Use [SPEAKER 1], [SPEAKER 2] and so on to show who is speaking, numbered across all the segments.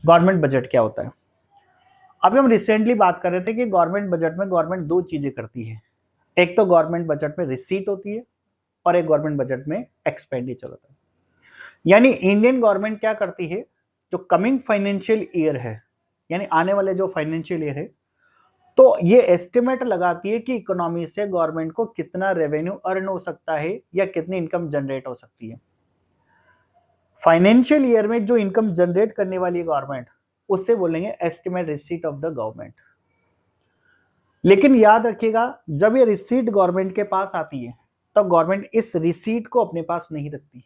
[SPEAKER 1] Government budget क्या होता है? अभी हम रिसेंटली बात कर रहे थे कि गवर्नमेंट बजट में गवर्नमेंट दो चीजें करती है। एक तो गवर्नमेंट बजट में रिसीट होती है और एक गवर्नमेंट बजट में एक्सपेंडिचर होता है। यानी इंडियन गवर्नमेंट क्या करती है, जो कमिंग फाइनेंशियल ईयर है, यानी आने वाले जो फाइनेंशियल ईयर है, तो ये एस्टिमेट लगाती है कि इकोनॉमी से गवर्नमेंट को कितना रेवेन्यू अर्न हो सकता है या कितनी इनकम जनरेट हो सकती है। फाइनेंशियल ईयर में जो इनकम जनरेट करने वाली गवर्नमेंट, उससे बोलेंगे estimate receipt of the government. लेकिन याद रखिएगा, जब ये रिसीट गवर्नमेंट के पास आती है तब गवर्नमेंट इस रिसीट को अपने पास नहीं रखती।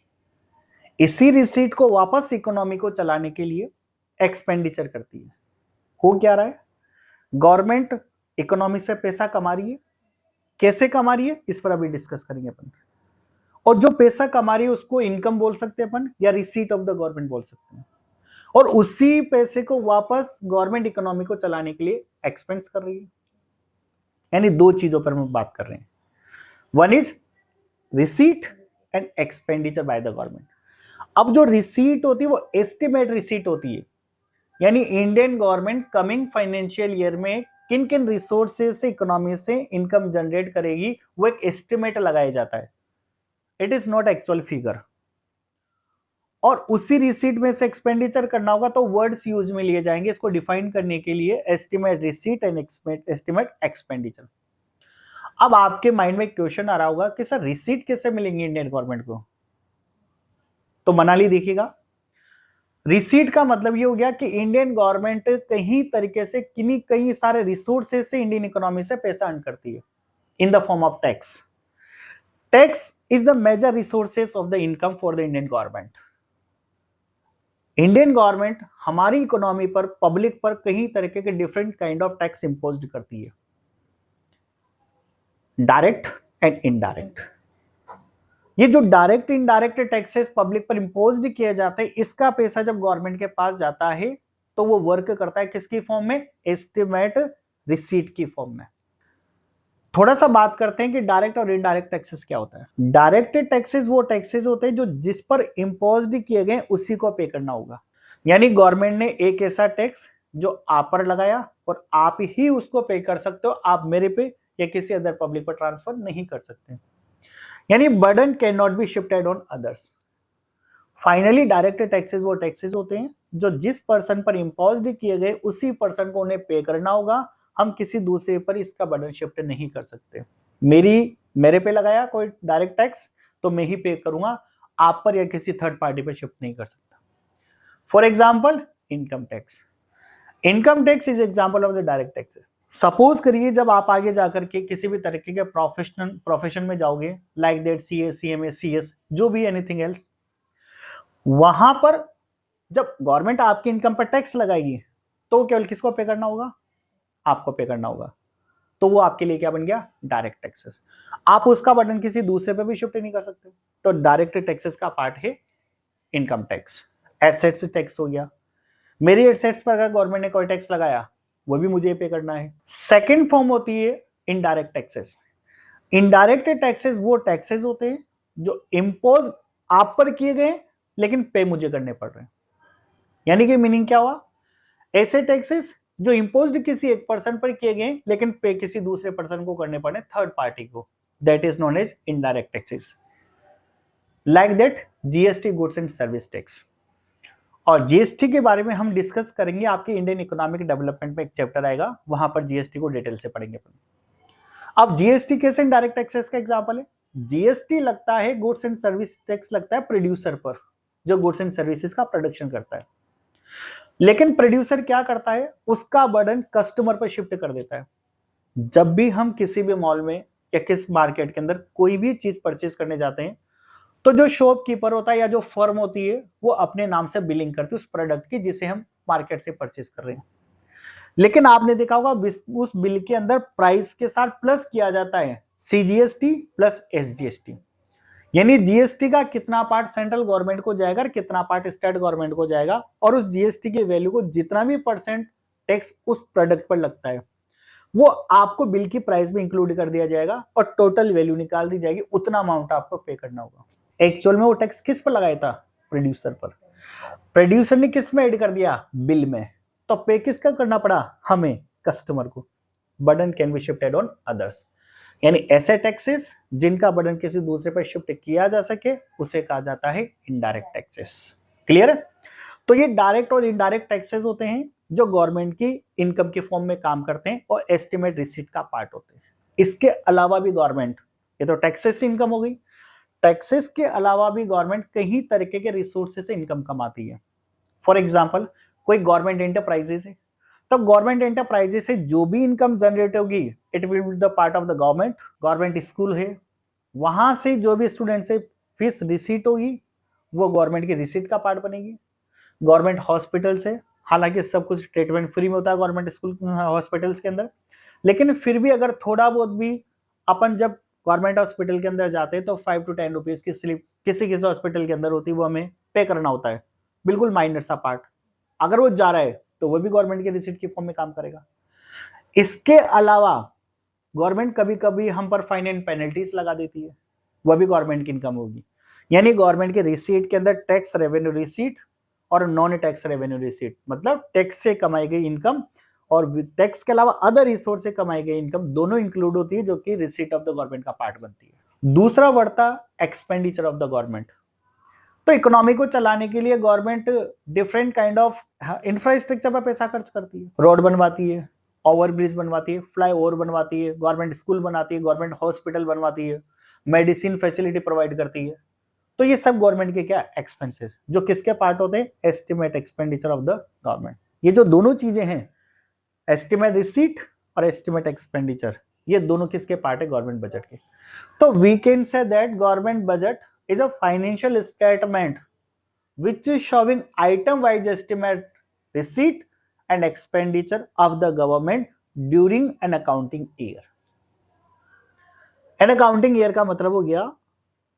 [SPEAKER 1] इसी रिसीट को वापस इकोनॉमी को चलाने के लिए एक्सपेंडिचर करती है। हो क्या रहा है, गवर्नमेंट इकोनॉमी से पैसा कमा रही है। कैसे कमा रही है इस पर अभी डिस्कस करेंगे अपन। और जो पैसा कमा रही है उसको इनकम बोल सकते हैं अपन, या रिसीट ऑफ द गवर्नमेंट बोल सकते हैं। और उसी पैसे को वापस गवर्नमेंट इकोनॉमी को चलाने के लिए एक्सपेंस कर रही है। यानी दो चीजों पर हम बात कर रहे हैं, one is receipt and expenditure by the government. अब जो रिसीट होती है वो एस्टिमेट रिसीट होती है, यानी Indian government coming financial year में किन किन रिसोर्सेज से इकोनॉमी से इनकम जनरेट करेगी, वो एक एस्टिमेट लगाया जाता है। It is not actual figure. और उसी रिसीट में से एक्सपेंडिचर करना होगा तो वर्ड्स यूज में लिए जाएंगे इसको डिफाइन करने के लिए, estimate receipt and estimate expenditure. अब आपके माइंड में क्वेश्चन आ रहा होगा कि सर रिसीट कैसे मिलेंगे इंडियन गवर्नमेंट को? तो मनाली देखिएगा, रिसीट का मतलब ये हो गया कि इंडियन गवर्नमेंट कहीं तरीके से कई सारे रिसोर्सेज से इंडियन इकोनॉमी से पैसा अर्न करती है in the form of tax. Tax is the major resources of the income for the Indian government. Indian government हमारी इकोनॉमी पर, पब्लिक पर कई तरीके के different kind of tax imposed करती है, डायरेक्ट एंड इनडायरेक्ट। ये जो डायरेक्ट इनडायरेक्ट टैक्सेस पब्लिक पर इंपोज्ड किए जाते हैं, इसका पैसा जब गवर्नमेंट के पास जाता है तो वो वर्क करता है किसकी फॉर्म में? एस्टिमेट रिसीट की फॉर्म में। थोड़ा सा बात करते हैं कि डायरेक्ट और इनडायरेक्ट टैक्सेस क्या होता है। डायरेक्ट टैक्सेस वो टैक्सेस होते हैं जो जिस पर इंपोज्ड किए गए उसी को पे करना होगा। यानी गवर्नमेंट ने एक ऐसा टैक्स जो आप पर लगाया और आप ही उसको पे कर सकते हो, आप मेरे पे या किसी अदर पब्लिक पर ट्रांसफर नहीं कर सकते। यानी burden can not be shifted on others. Finally direct taxes वो टैक्सेस होते हैं जो जिस पर्सन पर इंपोज्ड किए गए उसी पर्सन को उन्हें पे करना होगा, हम किसी दूसरे पर इसका बर्डन शिफ्ट नहीं कर सकते। मेरे पे लगाया कोई डायरेक्ट टैक्स तो मैं ही पे करूंगा, आप पर या किसी थर्ड पार्टी पर शिफ्ट नहीं कर सकता। For example income tax. Income tax is example of the direct taxes. Suppose करिए जब आप आगे जाकर के किसी भी तरीके के प्रोफेशन में जाओगे, like that CA, CMA, CS, जो भी एनीथिंग एल्स, वहां पर जब गवर्नमेंट आपकी इनकम पर टैक्स लगाएगी तो केवल किसको पे करना होगा? आपको पे करना होगा। तो वो आपके लिए क्या बन गया? Direct taxes. आप उसका बटन किसी दूसरे पे भी शिफ्ट नहीं कर सकते। तो डायरेक्ट टैक्सेस का पार्ट है इनकम टैक्स। एसेट्स टैक्स हो गया, मेरी एसेट्स पर अगर गवर्नमेंट ने कोई टैक्स लगाया वो भी मुझे पे करना है। सेकेंड फॉर्म होती है इनडायरेक्ट टैक्सेस। इनडायरेक्ट टैक्सेस वो टैक्सेस होते हैं जो इंपोज आप पर किए गए लेकिन पे मुझे करने पड़ रहे हैं। यानी कि मीनिंग क्या हुआ? ऐसे टैक्सेस जो इंपोज्ड किसी एक पर्सन पर किए गए लेकिन पे किसी दूसरे पर्सन को करने पड़े, थर्ड पार्टी को, that is known as indirect taxes. Like that GST, goods and service tax. और जीएसटी के बारे में हम डिस्कस करेंगे, आपके इंडियन इकोनॉमिक डेवलपमेंट में एक चैप्टर आएगा, वहां पर जीएसटी को डिटेल से पढ़ेंगे अपन। अब जीएसटी कैसे इनडायरेक्ट टैक्सेस का एग्जांपल है? जीएसटी लगता है, गुड्स एंड सर्विस टैक्स लगता है प्रोड्यूसर पर, जो गुड्स एंड सर्विसेज का प्रोडक्शन करता है। लेकिन प्रोड्यूसर क्या करता है? उसका बर्डन कस्टमर पर शिफ्ट कर देता है। जब भी हम किसी भी मॉल में या किस मार्केट के अंदर कोई भी चीज परचेज करने जाते हैं तो जो शॉपकीपर होता है या जो फर्म होती है वो अपने नाम से बिलिंग करती है उस प्रोडक्ट की जिसे हम मार्केट से परचेज कर रहे हैं। लेकिन आपने देखा होगा उस बिल के अंदर प्राइस के साथ प्लस किया जाता है सीजीएसटी प्लस एसजीएसटी। यानी जीएसटी का कितना पार्ट सेंट्रल गवर्नमेंट को जाएगा और कितना पार्ट स्टेट गवर्नमेंट को जाएगा, और उस जीएसटी की वैल्यू को जितना भी परसेंट टैक्स उस प्रोडक्ट पर लगता है वो आपको बिल की प्राइस में इंक्लूड कर दिया जाएगा और टोटल वैल्यू निकाल दी जाएगी, उतना अमाउंट आपको पे करना होगा। एक्चुअल में वो टैक्स किस पर लगाया था? प्रोड्यूसर पर। प्रोड्यूसर ने किस में ऐड कर दिया, बिल में, तो पे किसका करना पड़ा, हमें, कस्टमर को। Burden can be shifted on others, यानी ऐसे टैक्सेस जिनका बर्डन किसी दूसरे पर शिफ्ट किया जा सके उसे कहा जाता है इनडायरेक्ट टैक्सेस। क्लियर है? तो ये डायरेक्ट और इनडायरेक्ट टैक्सेस होते हैं जो गवर्नमेंट की इनकम के फॉर्म में काम करते हैं और एस्टिमेट रिसीट का पार्ट होते हैं। इसके अलावा भी गवर्नमेंट, ये तो टैक्सेस से इनकम हो गई, टैक्सेस के अलावा भी गवर्नमेंट कई तरीके के रिसोर्सेज से इनकम कमाती है। फॉर एग्जाम्पल, कोई गवर्नमेंट एंटरप्राइजेस है, तो गवर्नमेंट एंटरप्राइजेस से जो भी इनकम जनरेट होगी it will be the part of the government. Government school है, वहां से जो भी स्टूडेंट से फीस रिसीट होगी वो गवर्नमेंट की रिसीट का पार्ट बनेगी। गवर्नमेंट हॉस्पिटल से, हालांकि सब कुछ ट्रीटमेंट फ्री में होता है गवर्नमेंट स्कूल हॉस्पिटल्स के अंदर, लेकिन फिर भी अगर थोड़ा बहुत भी अपन जब गवर्नमेंट हॉस्पिटल के अंदर जाते हैं तो 5 to 10 रुपीज की स्लिप किसी किसी हॉस्पिटल के अंदर होती है, वो हमें पे करना होता है, बिल्कुल माइनर सा पार्ट। अगर वो जा रहा है तो वो भी गवर्नमेंट के रिसीट की फॉर्म में काम करेगा। इसके अलावा गवर्नमेंट कभी कभी हम पर फाइन एंड पेनल्टीज लगा देती है, वह भी गवर्नमेंट की इनकम होगी। यानी गवर्नमेंट के रिसीट के अंदर टैक्स रेवेन्यू रिसीट और नॉन टैक्स रेवेन्यू रिसीट, मतलब टैक्स से कमाई गई इनकम और टैक्स के अलावा अदर रिसोर्स से कमाई गई इनकम दोनों इंक्लूड होती है, जो कि रिसीट ऑफ द गवर्नमेंट का पार्ट बनती है। दूसरा बढ़ता एक्सपेंडिचर ऑफ द गवर्नमेंट। तो इकोनॉमी को चलाने के लिए government different kind of infrastructure पर पैसा खर्च करती है, रोड बनवाती है, ओवरब्रिज बनवाती है, फ्लाई ओवर बनवाती है, गवर्नमेंट स्कूल बनाती है, गवर्नमेंट हॉस्पिटल बनवाती है, मेडिसिन फैसिलिटी प्रोवाइड करती है। तो ये सब गवर्नमेंट के क्या एक्सपेंसेस, जो किसके पार्ट होते हैं, estimate expenditure of the government. ये जो दोनों चीजें हैं, एस्टिमेट रिसीट और एस्टिमेट एक्सपेंडिचर, ये दोनों किसके पार्ट है, गवर्नमेंट बजट के। तो we can say that government budget is a financial statement which is showing item wise estimate receipt and expenditure of the government during an accounting year। an accounting year का मतलब हो गया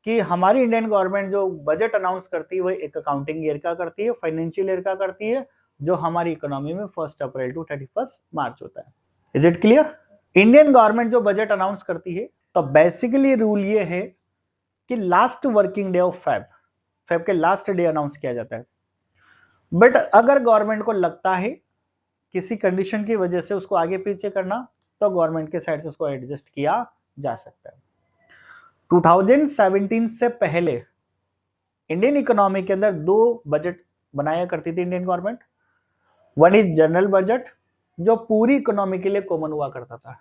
[SPEAKER 1] कि हमारी Indian government जो budget announce करती है वो एक अकाउंटिंग ईयर का करती है, फाइनेंशियल ईयर का करती है, जो हमारी इकोनॉमी में 1 अप्रैल टू 31 मार्च होता है। Is it clear? Indian government जो बजट अनाउंस करती है तो बेसिकली रूल ये है कि last working day of Feb के लास्ट डे अनाउंस किया जाता है। बट अगर गवर्नमेंट को लगता है किसी कंडीशन की वजह से उसको आगे पीछे करना, तो गवर्नमेंट के साइड से उसको एडजस्ट किया जा सकता है। 2017 से पहले इंडियन इकोनॉमी के अंदर 2 बजट बनाया करती थी Indian government. One is general budget जो पूरी इकोनॉमी के लिए कॉमन हुआ करता था,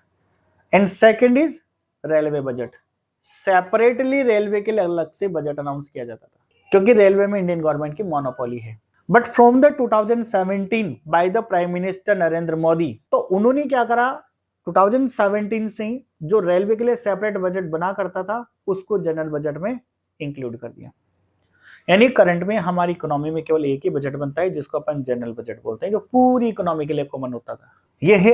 [SPEAKER 1] and second is railway budget. Separately railway के लिए अलग से बजट अनाउंस किया जाता था, क्योंकि रेलवे में इंडियन गवर्नमेंट की मोनोपोली है। But from the 2017 by the prime minister Narendra Modi, तो उन्होंने क्या करा, 2017 से ही जो रेलवे के लिए सेपरेट बजट बना करता था उसको जनरल बजट में इंक्लूड कर दिया। यानी करंट में हमारी इकोनॉमी में केवल एक ही बजट बनता है जिसको अपन जनरल बजट बोलते हैं, जो पूरी इकोनॉमी के लिए कॉमन होता था। यह है